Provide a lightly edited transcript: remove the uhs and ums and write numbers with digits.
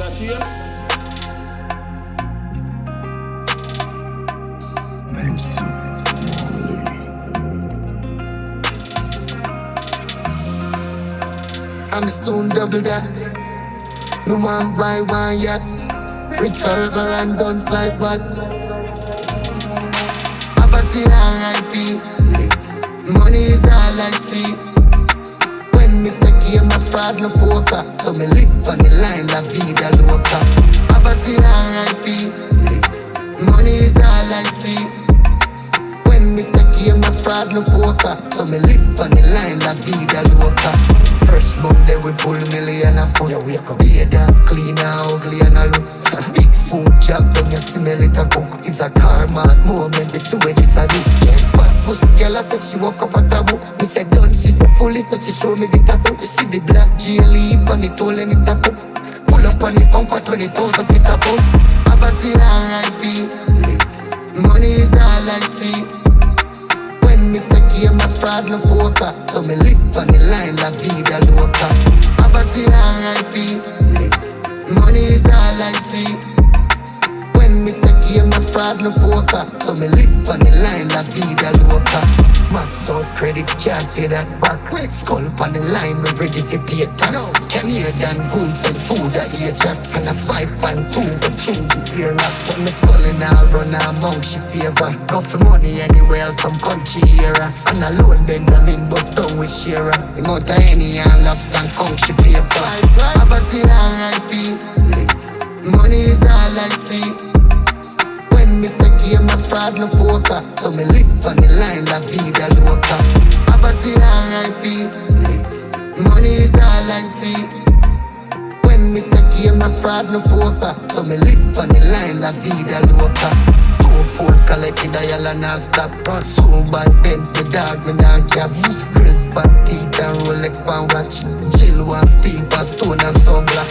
that here. I'm soon double that. No man buy one yacht. With forever and dunce like what? Poverty R.I.P. Money is all I see. When me say game a fraud no poker, so me live on the line la vida loca. Poverty R.I.P. Money is all I see. When me say game a fraud no poker, so me live on the line la vida loca. Fresh Monday we pull million a foot. You wake up beard and clean and ugly and a look. Big food job don't you smell it a cook. It's a karma moment, this way this a do. Yeah, fat pussy girl I say she woke up at a book. Me say DUNCE, she so fully so she show me the tattoo. You see the black J-Leap and it all in it a pup. Pull up on the pump at 20,000 feet a pump. Poverty R.I.P. Money is all I see. When me say game a fraud no poker, so me live on the line la vida loca. Poverty R.I.P. Money is all I see. When me say game a fraud no poker, so me live on the line la vida loca. Max out credit card pay that back. Skull on the line, me ready to pay tax. Canadian goods and food at Ajax. And a 5.2 but through the ear lock. Put me skull in a run among she favor. Go for money anywhere else from country era. And alone Benjamin bust down with Shira. The amount of any and love and count she pay for. Poverty R.I.P. Money is all I see. When me say game a fraud no poker, so me live on the line la vida loca. Poverty R.I.P. Money is all I see. When me say game a fraud no poker, so me live on the line la vida loca. 2-4 collected a yalla non stop. Soon by Benz me dog me non cap. Grills pan teeth and Rolex pan watch. Chill one steam pan stone and some black.